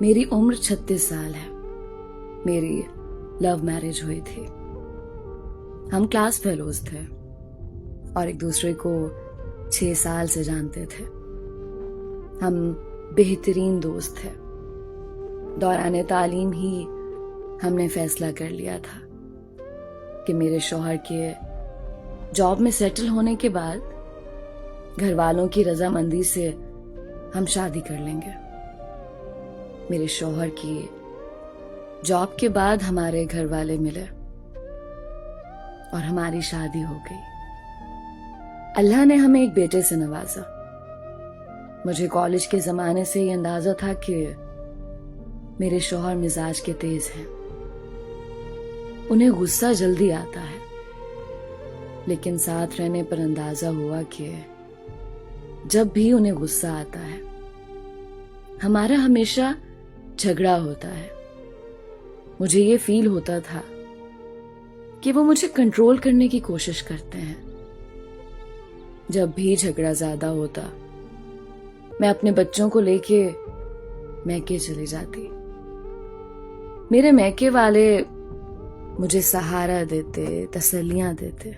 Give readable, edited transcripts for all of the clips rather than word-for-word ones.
मेरी उम्र 36 साल है। मेरी लव मैरिज हुई थी। हम क्लास फेलोज थे और एक दूसरे को 6 साल से जानते थे। हम बेहतरीन दोस्त थे। दौरान तालीम ही हमने फैसला कर लिया था कि मेरे शौहर के जॉब में सेटल होने के बाद घर वालों की रजामंदी से हम शादी कर लेंगे। मेरे शौहर की जॉब के बाद हमारे घर वाले मिले और हमारी शादी हो गई। अल्लाह ने हमें एक बेटे से नवाजा। मुझे कॉलेज के जमाने से ये अंदाजा था कि मेरे शौहर मिजाज के तेज हैं। उन्हें गुस्सा जल्दी आता है, लेकिन साथ रहने पर अंदाजा हुआ कि जब भी उन्हें गुस्सा आता है हमारा हमेशा झगड़ा होता है। मुझे ये फील होता था कि वो मुझे कंट्रोल करने की कोशिश करते हैं। जब भी झगड़ा ज्यादा होता मैं अपने बच्चों को लेके मैके चली जाती। मेरे मैके वाले मुझे सहारा देते, तसल्लियां देते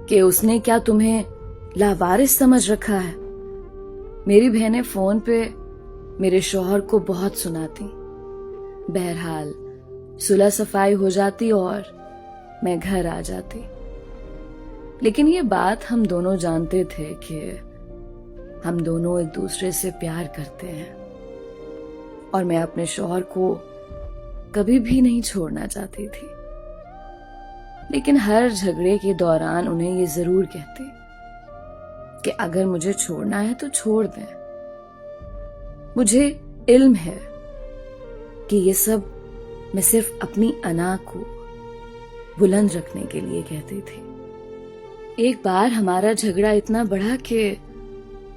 कि उसने क्या तुम्हें लावारिस समझ रखा है। मेरी बहनें फोन पे मेरे शौहर को बहुत सुनाती। बहरहाल सुलह सफाई हो जाती और मैं घर आ जाती। लेकिन ये बात हम दोनों जानते थे कि हम दोनों एक दूसरे से प्यार करते हैं और मैं अपने शौहर को कभी भी नहीं छोड़ना चाहती थी। लेकिन हर झगड़े के दौरान उन्हें ये जरूर कहती कि अगर मुझे छोड़ना है तो छोड़ दें। मुझे इल्म है कि ये सब मैं सिर्फ अपनी अना को बुलंद रखने के लिए कहती थी। एक बार हमारा झगड़ा इतना बढ़ा कि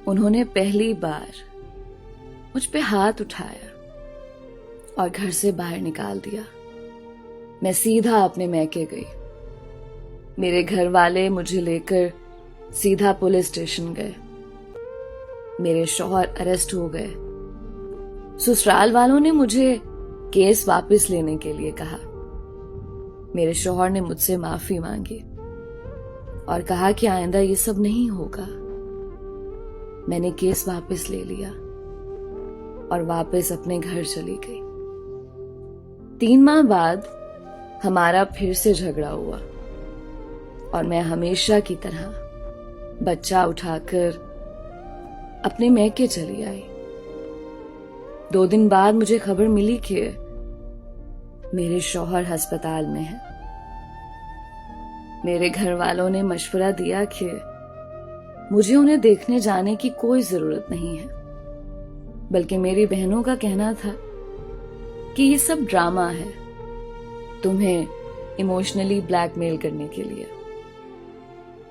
उन्होंने पहली बार मुझ पे हाथ उठाया और घर से बाहर निकाल दिया। मैं सीधा अपने मैके गई। मेरे घर वाले मुझे लेकर सीधा पुलिस स्टेशन गए। मेरे शौहर अरेस्ट हो गए। ससुराल वालों ने मुझे केस वापस लेने के लिए कहा। मेरे शौहर ने मुझसे माफी मांगी और कहा कि आइंदा ये सब नहीं होगा। मैंने केस वापस ले लिया और वापस अपने घर चली गई। 3 माह बाद हमारा फिर से झगड़ा हुआ और मैं हमेशा की तरह बच्चा उठाकर अपने मैके चली आई। 2 दिन बाद मुझे खबर मिली कि मेरे शौहर अस्पताल में हैं। मेरे घर वालों ने मशवरा दिया कि मुझे उन्हें देखने जाने की कोई जरूरत नहीं है, बल्कि मेरी बहनों का कहना था कि ये सब ड्रामा है, तुम्हें इमोशनली ब्लैकमेल करने के लिए।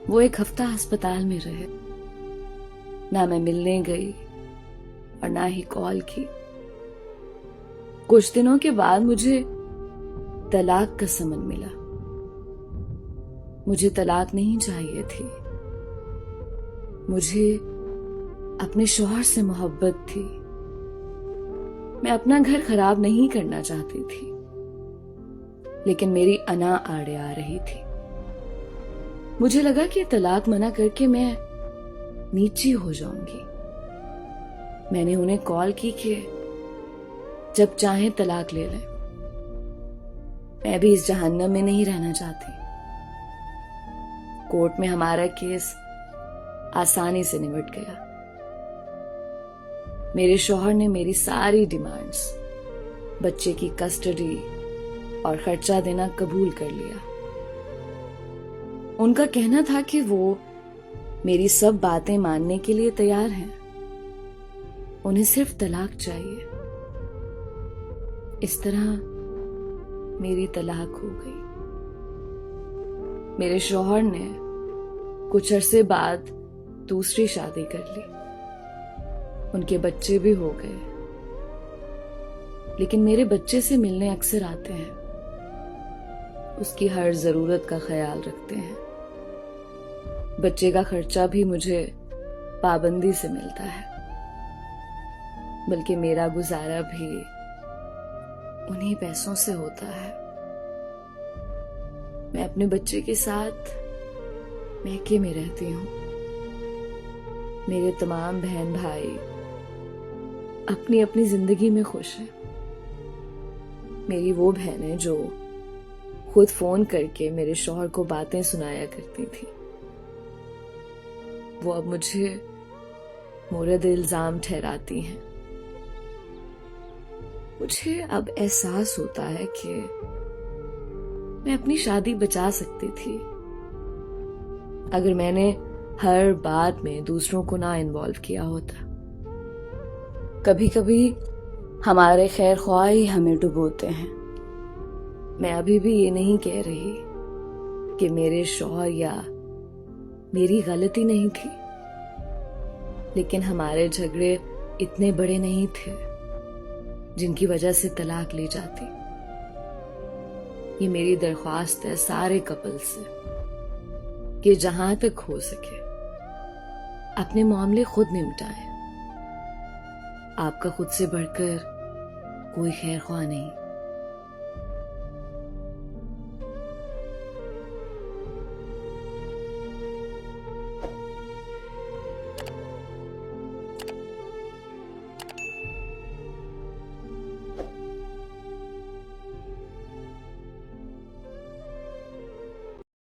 वो 1 हफ्ता अस्पताल में रहे। ना मैं मिलने गई और ना ही कॉल की। कुछ दिनों के बाद मुझे तलाक का समन मिला। मुझे तलाक नहीं चाहिए थी। मुझे अपने शौहर से मोहब्बत थी। मैं अपना घर खराब नहीं करना चाहती थी, लेकिन मेरी अना आड़े आ रही थी। मुझे लगा कि तलाक मना करके मैं नीची हो जाऊंगी। मैंने उन्हें कॉल की कि जब चाहे तलाक ले लें। मैं भी इस जहन्नम में नहीं रहना चाहती। कोर्ट में हमारा केस आसानी से निपट गया। मेरे शौहर ने मेरी सारी डिमांड्स, बच्चे की कस्टडी और खर्चा देना कबूल कर लिया। उनका कहना था कि वो मेरी सब बातें मानने के लिए तैयार हैं। उन्हें सिर्फ तलाक चाहिए। इस तरह मेरी तलाक हो गई। मेरे शौहर ने कुछ अरसे बाद दूसरी शादी कर ली। उनके बच्चे भी हो गए, लेकिन मेरे बच्चे से मिलने अक्सर आते हैं। उसकी हर जरूरत का ख्याल रखते हैं। बच्चे का खर्चा भी मुझे पाबंदी से मिलता है। बल्कि मेरा गुजारा भी उन्हीं पैसों से होता है। मैं अपने बच्चे के साथ मैके में रहती हूँ। मेरे तमाम बहन भाई अपनी अपनी जिंदगी में खुश हैं। मेरी वो बहनें जो खुद फोन करके मेरे शौहर को बातें सुनाया करती थी, वो अब मुझे मुर्द इल्जाम ठहराती हैं। मुझे अब एहसास होता है कि मैं अपनी शादी बचा सकती थी अगर मैंने हर बात में दूसरों को ना इन्वॉल्व किया होता। कभी कभी हमारे खैर ख्वाह ही हमें डुबोते हैं। मैं अभी भी ये नहीं कह रही कि मेरे शौहर या मेरी गलती नहीं थी, लेकिन हमारे झगड़े इतने बड़े नहीं थे जिनकी वजह से तलाक ली जाती। ये मेरी दरख्वास्त है सारे कपल से कि जहां तक हो सके अपने मामले खुद निपटाएं। आपका खुद से बढ़कर कोई खैर ख्वाह नहीं।